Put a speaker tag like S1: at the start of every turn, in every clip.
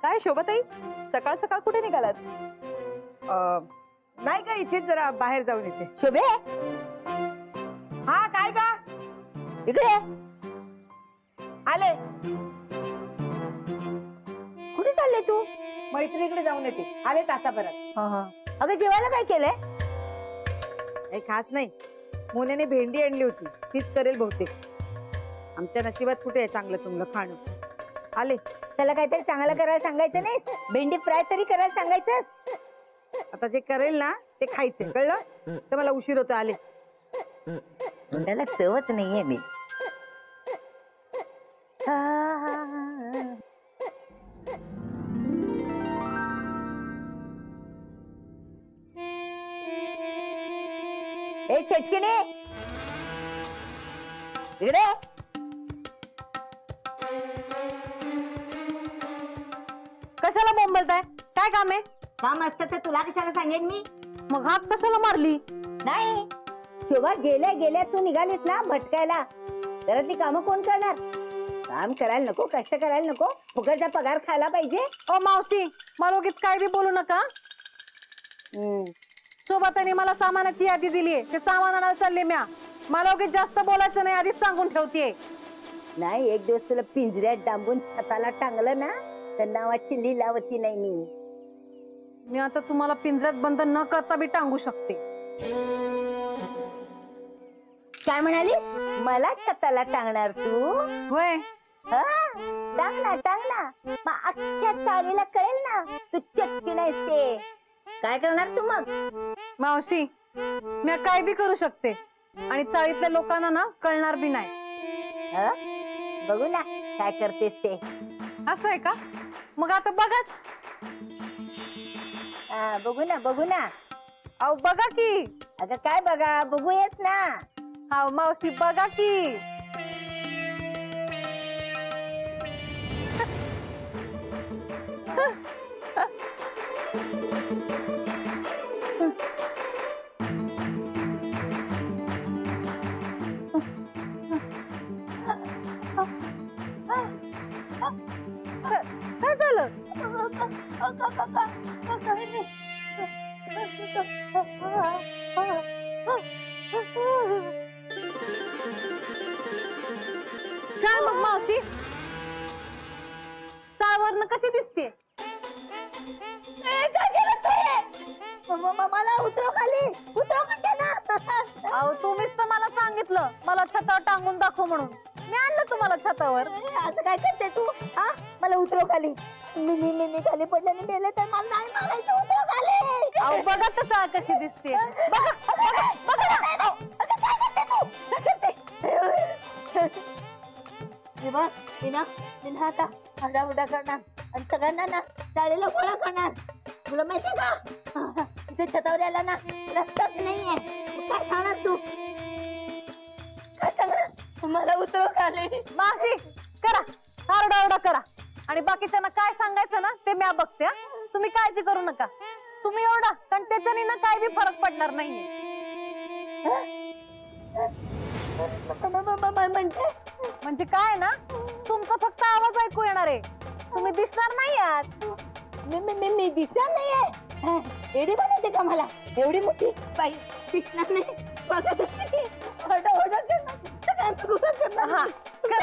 S1: काय शोभाताई, सकाळ सकाळ कुठे निघालात? नाही का, इथेच जरा बाहेर जाऊन येते.
S2: शोभे,
S1: हा काय का,
S2: इकडे
S1: आले.
S2: कुठे चालले तू?
S1: मैत्रिणीकडे जाऊन येते, आले तासाभरात.
S2: अगं जेवायला काय केलंय?
S1: काही खास नाही, मोनेने भेंडी आणली होती, तीच करेल बहुतेक. आमच्या नशिबात कुठे आहे चांगलं चांगलं खाणं. आले.
S2: त्याला काहीतरी चांगलं करायला सांगायचं नाही? भेंडी फ्राय तरी करायला सांगायचं.
S1: आता जे करेल ना ते खायचं, कळलं? तर मला उशीर होता. आले.
S2: त्याला चवच नाहीये मी. ए चटकिने, इकडे.
S3: कशाला बोंबलताय? काय काम आहे?
S2: काम असतं तर तुला कशाला सांगेन मी?
S3: मग हाक कशाला मारली?
S2: नाही, शोभा गेल्या गेल्या तू निघालीस ना भटकायला. घरातली कामं कोण करणार? काम करायला नको, कष्ट करायला नको, फुकटचा पगार खायला पाहिजे.
S3: ओ मावशी, मला उगीच काय बी बोलू नका. सोबताने मला सामानाची यादी दिलीये, ते सामान आणायला चालले म्या. मला उगीच जास्त बोलायचं नाही, आधीच सांगून ठेवतेय.
S2: नाही, एक दिवस तुला पिंजऱ्यात डांबून छताला टांगलं ना तर नावाची लीलावती नाही मी.
S3: मी आता तुम्हाला पिंजऱ्यात बंद न करता बी टांगू शकते.
S2: काय म्हणाली? मला छताला टांगणार तू?
S3: होय.
S2: टांग ना, टांग ना. मग अख्ख्या चाळीला कळेल ना तू चटकी नाहीस ते. काय करणार तू मग?
S3: मावशी, मी काय बी करू शकते आणि चाळीतल्या लोकांना ना कळणार बी नाही.
S2: बघू ना काय करतेस ते.
S3: असं आहे का? मग आता बघाच.
S2: बघू ना, बघू ना.
S3: अहो बघा की.
S2: अगं काय बघा, बघू येत ना.
S3: हा मावशी बघा की. काय झालं? काय मग मावशी, सावरनं कशी दिसते?
S2: मला उतरव खाली, उतरव म्हणते ना.
S3: अहो तुम्हीच तर मला सांगितलं मला छतावर टांगून दाखव म्हणून. मी आणलं तुम्हाला छतावर.
S2: असं काय करते तू? मला उतरव खाली. मी खाली पडल्याने मेले तर मला नाही मारायचं. उतरव खाली.
S3: अहो बघा तर चाळ कशी दिसते. बघा बघा बघा ना.
S2: काय करते तू? मी आता आरडाओरडा करणार आणि सगळ्यांना ना चाळीला गोळा करणार. तुला माहितीये का, इथे छतावर यायला ना रस्ताच नाहीये. काय सांगणार तू? काय सांगणार? मला उतरव खाली.
S3: मावशी करा, आरडाओरडा करा आणि बाकीच्यांना काय सांगायचं ना ते मी बघते. तुम्ही काळजी करू नका. तुम्ही एवढा कारण त्याच्याने ना काय बी फरक पडणार नाहीये. म्हणजे काय ना, तुमचा फक्त आवाज ऐकू येणार आहे. तुम्ही दिसणार नाही आहात.
S2: मी दिसणार नाहीये. एवढी बनवते का मला? एवढी मोठी बाई दिसणार नाही. बघत ओरडा करणार.
S3: हा कर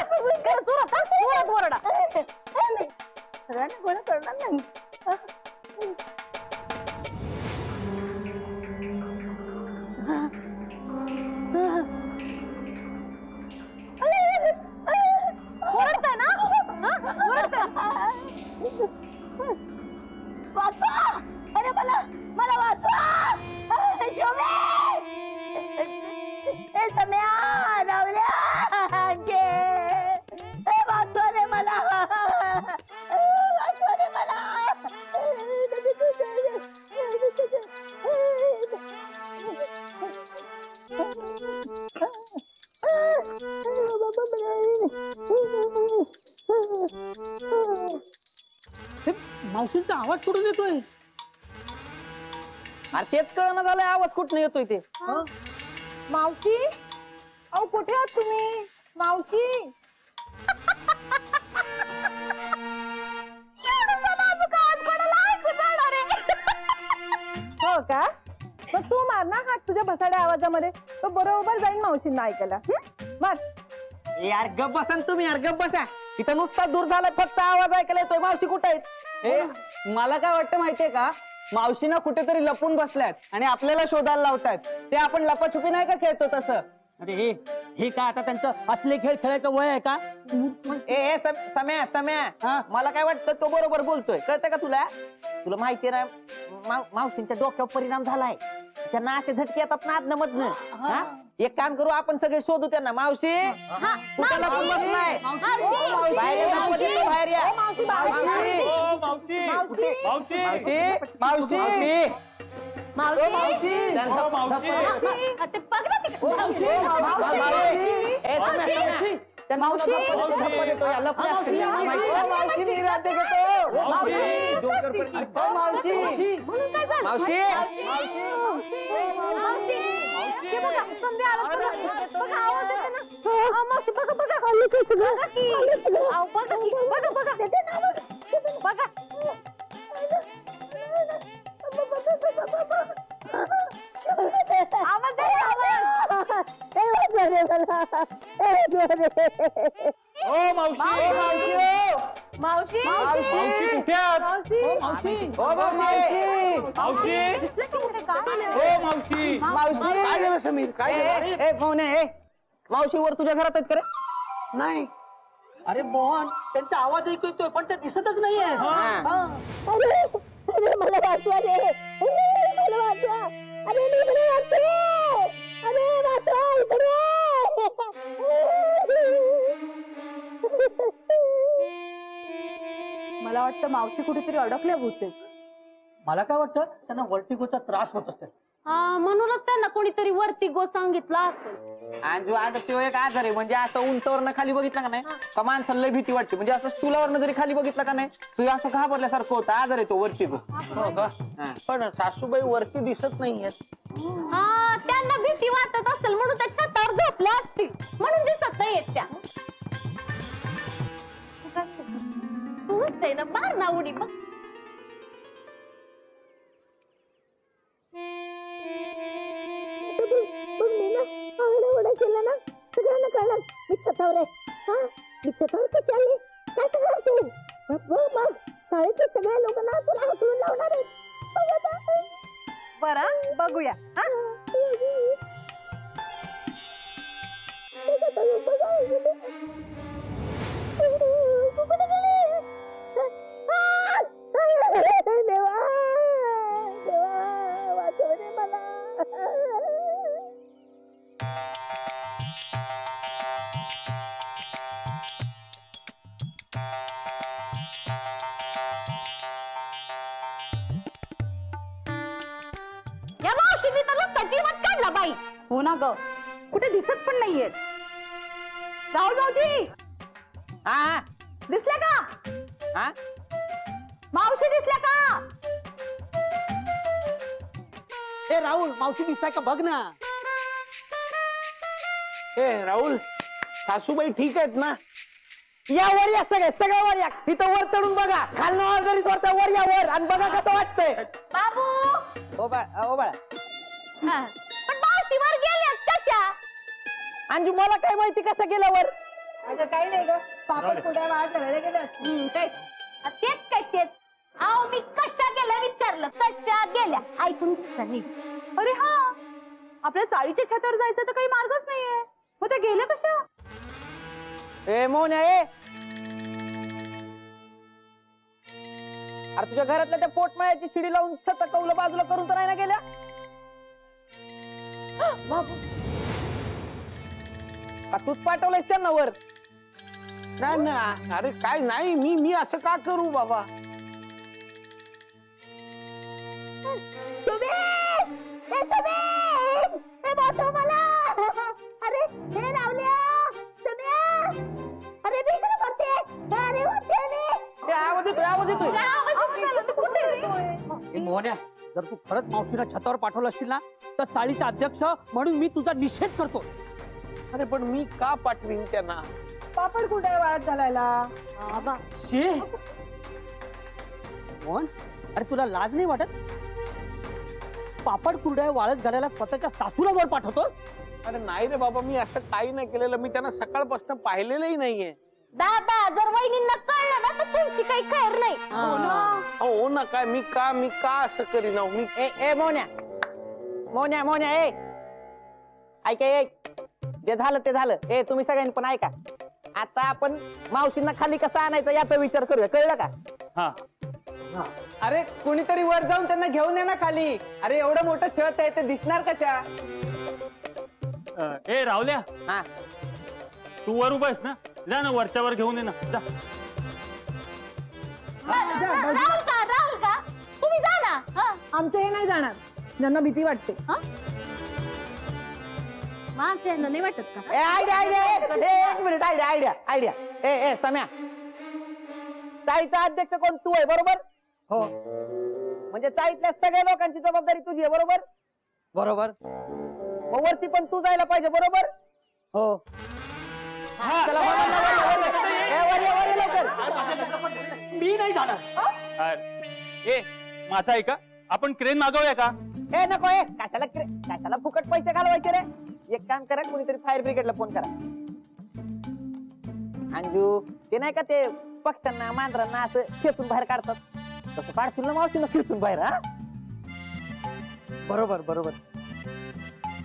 S3: जोरात, जोरात ओरडा.
S2: सगळ्यांना गोळा करणार नाही.
S3: ओरडताय ना? ओरडताय.
S2: वाचवा! अरे मला वाचवा! शोभे! ए सम्या, रावल्या, वाचवा रे मला. वाचवा रे मला.
S4: मावशींचा आवाज कुठून येतोय? अरे तेच कळना झालंय, आवाज कुठून येतोय ते.
S1: मावशी, अहो कुठे आहात तुम्ही? मावशी.
S3: तुझ्या भसाड्या आवाजामध्ये तो बरोबर जाईन मावशींना ऐकायला. बस
S4: यार गप बसा तुम्ही, यार गप बसा. इथं नुसता दूर झालाय, फक्त आवाज ऐकायला येतोय. मावशी कुठे आहेत? मला काय वाटतं माहितीये का, मावशीना कुठेतरी लपून बसल्यात आणि आपल्याला शोधायला लावतायत. ते आपण लपाछुपी नाही का खेळतो तसं. अरे हे काय आता त्यांचं असले खेळ खेळायचं वय आहे का? सम्या मला काय वाटतं तो बरोबर बोलतोय, कळतंय का तुला? तुला माहितीये ना मावशींच्या डोक्यावर परिणाम झालाय. त्यांना असे झटके येतात ना आदन मधनं. एक काम करू, आपण सगळे शोधू त्यांना. मावशी कुठं लपून बसलाय? बाहेर या. मावशी मावशीवर तुझ्या घरात आहेत का रे? नाही.
S5: अरे मोहन, त्यांचा आवाज ऐकतोय पण ते दिसतच नाहीये.
S2: मला वाचवा रे, मला वाचवा. अरे मला वाचवा, अरे वाचवा इकडे.
S3: मला वाटतं मावशी कुठेतरी अडकल्या बहुतेक.
S5: मला काय वाटतं त्यांना वर्टिगोचा त्रास होत असेल.
S3: म्हणूनच त्यांना कोणीतरी वरती गो सांगितला असेल.
S4: आणि आता तो एक आजार आहे, म्हणजे असं उंचावरनं खाली बघितलं का नाही का माणसाला लय भीती वाटते. म्हणजे असं स्टुलावरनं जरी खाली बघितलं का नाही तू असं घाबरल्यासारखं होतं. आजार आहे तो वर्टिगो.
S6: पण सासूबाई वरती दिसत नाहीयेत.
S3: त्यांना भीती वाटत असेल म्हणून त्या छतावर झोपल्या असतील, म्हणून दिसत नाहीयेत त्या. तूच आहे ना, मार ना उडी बघ.
S2: केला ना सगळ्यांना कळलं मी छतावर आहे. मी छतावर कशी आली काय सांगणार तू? मग शाळेतले सगळे लोक ना तुला हसवून लावणार आहेत.
S3: बरं बघूया.
S2: देवा देवा वाचव रे मला.
S3: या मावशीने तर नुसता जीवात काढला बाई. हो ना ग, कुठे दिसत पण नाहीयेत. राहुल भाऊजी दिसल्या का? मावशी दिसल्या का?
S5: ए राहुल, मावशी दिसताय का बघ ना.
S6: ए राहुल, सासूबाई ठीक आहेत ना?
S4: या वर या, सगळं वर या. तिथं वर चढून बघा, खालनं ऑर्डरी सोडता वर या वर आणि बघा कसं वाटतंय.
S3: बाबू
S4: ओ बाळा
S3: पण मावशी वर गेल्यात कशा?
S4: अंजू मला काय माहिती कसं गेलं वर.
S1: अगं काही नाही ग, पापड कुठे वाट करायला गेलं.
S3: तेच काय तेच. अहो मी कशा गेल्या विचारलं, कशा गेल्या ऐकून नाही. अरे हा, आपल्या साडीच्या छतावर जायचं तर काही मार्गच नाहीये. मग ते गेले कशा?
S4: ए मोन्या ए, अरे तुझ्या घरातल्या त्या पोटमाळ्याची शिडी लावून छत कौलं बाजूला करून तर नाही ना गेल्या? तूच पाठवलंयस त्यांना वर?
S6: नाही ना, अरे काय नाही, मी असं का करू बाबा?
S2: मला. अरे हे रावल्या, अरे मी इकडे करते. अरे वरती आले.
S4: आवाज येतोय.
S5: मोहन्या, जर तू खरंच मावशीला छतावर पाठवलं असशील ना तर चाळीचा अध्यक्ष म्हणून मी तुझा निषेध करतो.
S6: अरे पण मी का पाठवीन त्यांना?
S1: पापड कुठे वाळत घालायला?
S5: शे मोहन, अरे तुला लाज नाही वाटत? पापड कुरड्या वाळत घालायला स्वतःच्या सासूला वर पाठवतो?
S6: अरे नाही रे बाबा, मी असं काही नाही केलेलं. मी त्यांना सकाळपासून पाहिलेलंही नाहीये.
S3: दादा जर वहिनींना कळलं ना तर तुमची काही खैर नाही.
S6: हो ना, काय मी का असं करीन अहो? मी
S4: ए मोन्या मोन्या मोन्या ए ऐका जे झालं ते झालं. तुम्ही सगळ्यांनी पण ऐका. आता आपण मावशींना खाली कसं आणायचं याचा विचार करूया, कळलं का?
S5: हा.
S4: अरे कोणीतरी वर जाऊन त्यांना घेऊन ये ना खाली. अरे एवढं मोठं छत आहे, ते दिसणार कशा?
S5: ए रावल्या,
S4: हा
S5: तू वर उभा आहेस ना, जा ना वरच्यावर घेऊन ये ना, जा.
S3: राहुल का तुम्ही जा ना.
S1: आमचं हे नाही जाणार, ज्यांना भीती वाटते.
S3: माझ्या नाही वाटत का?
S4: एक मिनिट, आयडिया. ए सम्या, चाळीचा अध्यक्ष कोण? तू आहे बरोबर? हो. म्हणजे चाळीतल्या सगळ्या लोकांची जबाबदारी तुझी आहे बरोबर? बरोबर. मग वरती पण तू जायला पाहिजे बरोबर? हो. चला वर ये लवकर.
S5: मी नाही जाणार. ए माझा आहे का? आपण क्रेन मागवूया का?
S4: नको कशाला फुकट पैसे घालवायचे रे. एक काम करा, कोणीतरी फायर ब्रिगेडला फोन करा. अंजू, ते नाही का ते पक्ष्यांना मांजरांना असं खेचून बाहेर काढतात, तसं काढतील ना मावशीनं खेचून बाहेर. हा
S5: बरोबर.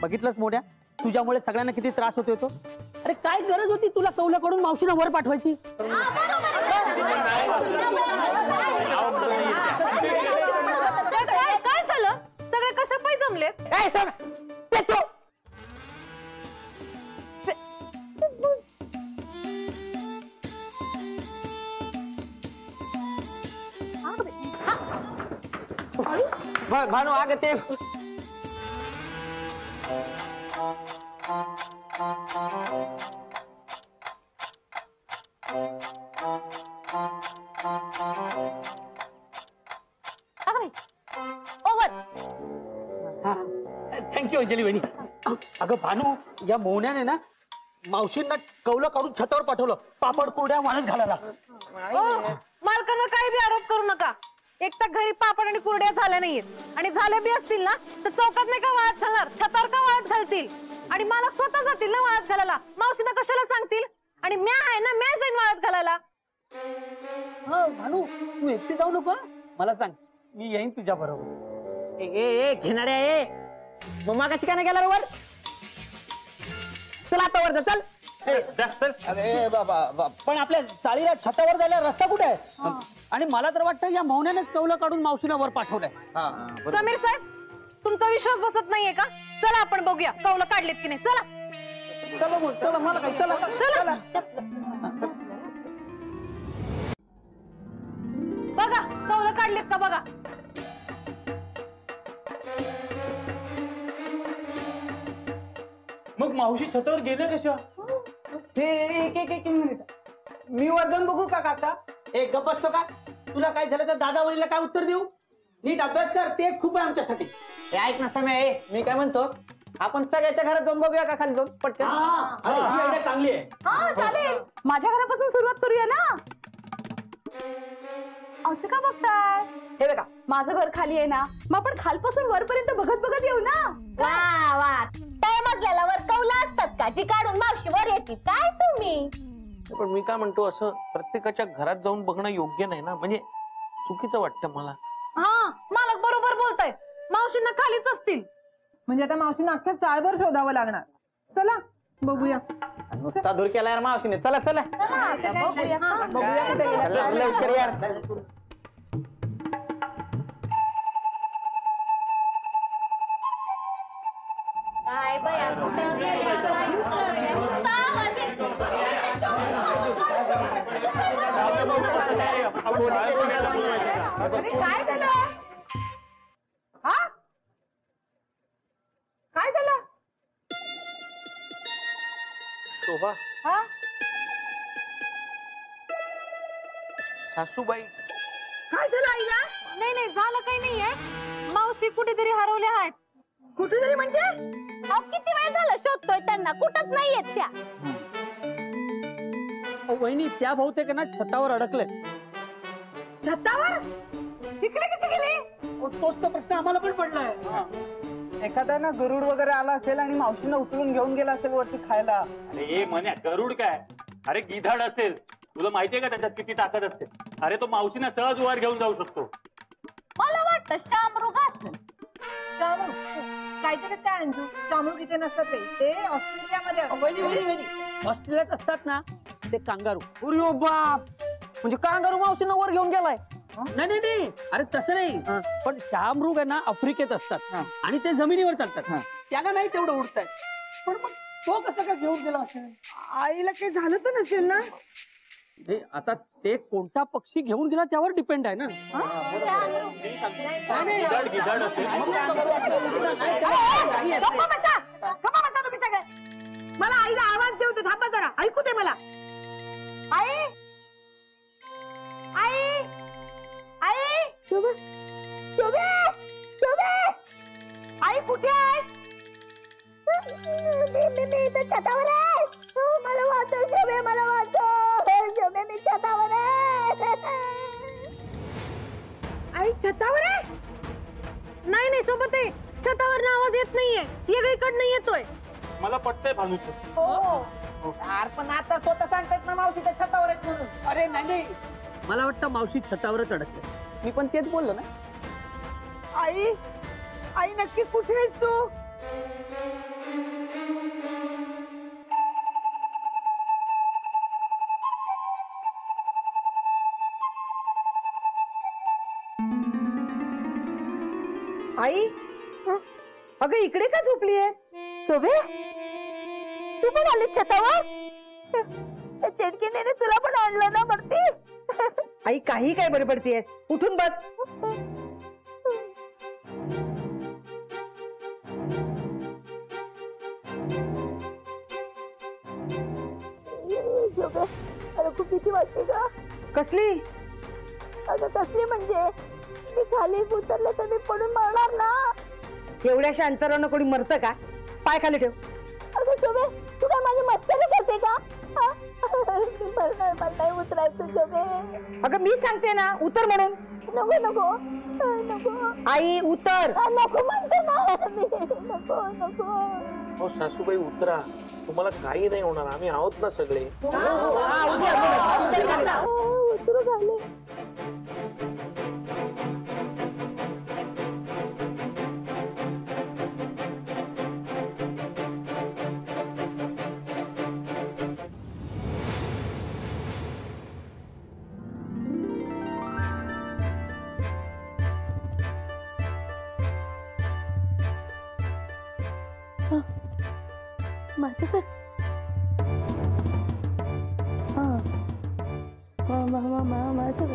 S5: बघितलंस मोठ्या, तुझ्यामुळे सगळ्यांना किती त्रास होतोय तो. अरे काय गरज होती तुला कौलाकडून मावशीला वर पाठवायची?
S3: काय झालं? सगळे कशा पाय जमले?
S4: भानू आग ते
S5: थँक्यू अंजली वहिनी. अगं भानू, या मोहण्याने ना मावशींना कौलं काढून छतावर पाठवलं पापड कुरड्या वाळत घालायला.
S3: मालकांना काही बी आरोप करू नका. एक तर घरी पापड आणि कुरड्या झाल्या नाहीयेत, आणि झाल्या बी असतील ना तर चौकात नाही का वाळत घालणार, छतावर का वाळत घालतील? आणि मालक स्वतः जातील ना वाळत घालायला, मावशींना कशाला सांगतील? आणि म्या आहे ना, म्या जाईन वाळत घालायला.
S5: भानू, तू एकटी जाऊ नको. मला सांग, मी येईन तुझ्या बरोबर.
S4: घेणाऱ्या मग मागाशी का नाही गेला वर? चल आता वर चल.
S5: अरे बाबा, पण आपल्या चाळीला छतावर जायला रस्ता कुठे आहे? आणि मला तर वाटतं या मौन्यानेच कौलं काढून मावशीला वर पाठवलंय.
S3: समीर साहेब, तुमचा विश्वास बसत नाहीये का? चला आपण बघूया कौलं काढलेत की नाही. चला
S4: चला मला काय चला
S3: चला बघा कौलं काढलेत का बघा.
S5: मग मावशी छतावर गेले कशा?
S4: एक मिनिट, मी वर जाऊन बघू का काका?
S5: एक गप्प बसतो का? तुला काय झालं तर दादा वडीलला काय उत्तर देऊ? नीट अभ्यास कर, तेच खूप आहे आमच्यासाठी.
S4: ऐक ना समय, मी काय म्हणतो, आपण सगळ्याच्या घरात जाऊन बघूया का खाली जाऊन पटकन?
S5: अरे ही आयडिया चांगली आहे.
S3: हा चालेल, माझ्या घरापासून सुरुवात करूया ना. असं का बघताय? हे बघा, माझं घर खाली आहे ना, मग आपण खालपासून वरपर्यंत बघत बघत येऊ ना.
S2: वा वा, त्या मजल्याला वर कौला असतात का जी काढून मावशी वर येते? काय तुम्ही?
S6: पण मी काय म्हणतो, असं प्रत्येकाच्या घरात जाऊन बघणं योग्य नाही ना, म्हणजे चुकीचं वाटतं मला.
S3: हा, मालक बरोबर बोलताय. मावशींना खालीच असतील.
S1: म्हणजे आता मावशींना अख्ख्या चाळभर शोधावं लागणार. चला बघूया.
S4: नुसता दूर केला यार मावशीने. चला चला लवकर यार.
S2: काय बया, कुठं
S1: अरे काय झालं? हा काय झालं?
S6: शोभा,
S1: हा
S6: सासूबाई,
S1: काय झालं आईला?
S3: नाही झालं काही नाहीये. मावशी कुठेतरी हरवल्या आहेत.
S1: कुठेतरी म्हणजे?
S3: अहो, किती वेळ झाला शोधतोय त्यांना, कुठंच नाहीयेत त्या.
S5: वहिनी, त्या बहुतेक ना छतावर अडकले.
S1: छतावर? तिकडे कशी गेली?
S5: तोच तर प्रश्न आम्हाला पण पडलाय.
S4: एखादा ना गरुड वगैरे आला असेल आणि मावशीनं उचलून घेऊन गेला असेल वरती खायला.
S7: अरे म्हण्या गरुड काय, अरे गिधाड असेल. तुला माहितीये का त्याच्यात किती ताकद असते. अरे तो मावशीना सहज वर घेऊन जाऊ शकतो.
S3: मला वाटतं शामरुग असेल.
S1: काहीतरी काय अंजू, शामरुग इथे नसतात ते ऑस्ट्रेलियामध्ये असतात.
S5: ऑस्ट्रेलियात असतात ना ते कांगारू.
S4: अरे बाप, म्हणजे कांगारू मावशीनं वर घेऊन गेलाय.
S5: नाही नाही नाही, अरे तसं नाही. पण शामृग आहे ना आफ्रिकेत असतात आणि ते जमिनीवर चालतात. त्यांना नाही तेवढं उडताय. पण मग तो कसा काय घेऊन गेला असेल.
S1: आईला काही झालं तर नसेल ना.
S5: आता ते कोणता पक्षी घेऊन गेला त्यावर डिपेंड आहे ना.
S7: गिधाड गिधाड असेल.
S1: गप्पा बसा तुम्ही सगळे. मला आईला आवाज देऊ दे, थांबा जरा, ऐकू दे मला. आई आई आई
S2: शोभे शोभे शोभे
S1: आई कुठे आहेस?
S2: मी इथे छतावर आहे. मला वाचव शोभे, मला वाचव शोभे, मी छतावर आहे.
S1: आई छतावर आहे? नाही नाही सोबत आहे. छतावर आवाज येत नाहीये, वेगळीकडनं येतोय.
S7: मला पटतंय भानूचं.
S4: यार पण आता स्वतः सांगतात ना मावशीच्या छतावर आहेत म्हणून.
S5: अरे नाही नाही, मला वाटतं मावशी छतावरच अडकते.
S4: मी पण तेच बोललो ना.
S1: आई आई नक्की कुठे आहेस तू? आई अगं इकडे का झोपली आहेस?
S2: शोभे तू पण आली छतावर. चिडकीने तुला पण आणलं ना वरती.
S1: आई काही काय बडबडतीयस, उठून बस.
S2: शोभे अरे खूप भीती वाटते का?
S1: कसली?
S2: अगं कसली म्हणजे मी खाली उतरले तर मी पडून मरणार ना.
S1: एवढ्याशा अंतरानं कोणी मरतं का? पाय खाली ठेव.
S2: अगं शोभे तू काय माझी मस्करी करते का? मी मरणार, मला नाही उतरायचं शोभे.
S1: अगं मी सांगते ना उतर म्हणून.
S2: नको नको नको
S1: आई उतर.
S2: नको म्हणते ना मी. नको नको.
S6: हो सासूबाई उतरा, तुम्हाला काही नाही होणार. आम्ही आहोत ना सगळे.
S2: उतरू झाले. माझं घर. माझं घर.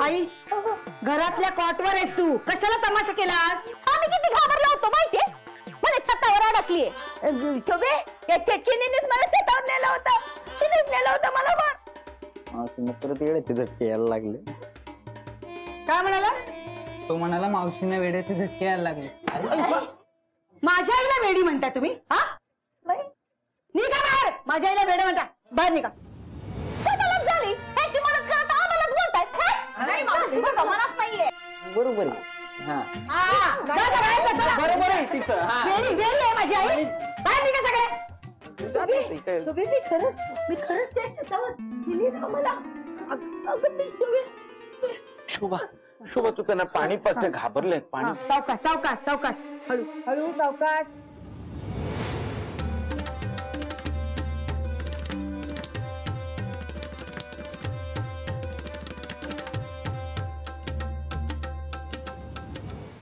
S1: आई घरातल्या कॉटवर आहेस तू, कशाला तमाशा केलास?
S2: आम्ही किती घाबरलो होतो माहितीये. मला छतावर अडकलीये. शोभे या चेटकीनेच मला छतावर नेलं होतं. तिनेच नेलं होतं मला वर.
S4: परत वेळेचे झटके यायला लागले.
S1: काय म्हणाला?
S4: तो म्हणाला मावशीने वेड्याचे झटके यायला लागले.
S1: माझ्या आईला वेडी म्हणता तुम्ही? हा
S2: नाही
S1: निघा बाहेर. माझ्या आईला वेडी म्हणता, बाहेर निघा.
S2: मदत झाली ह्याची मदत करत आम्हालाच बोलतायत.
S3: नाही मावशी जमानाच नाहीये.
S4: बरोबर आहे. हा
S1: जा जा बाहेर जा, चला.
S4: बरोबर आहे तिचं. हा.
S1: वेडी वेडी आहे माझी आई. बाहेर निघा सगळे.
S2: शोभे मी खरंच त्या छतावर गेली ना मला. अगं मी शोभे.
S6: शोभा शोभा तू त्यांना पाणी पाजते, घाबरले. पाणी
S1: सावकाश सावकाश सावकाश, हळू हळू सावकाश.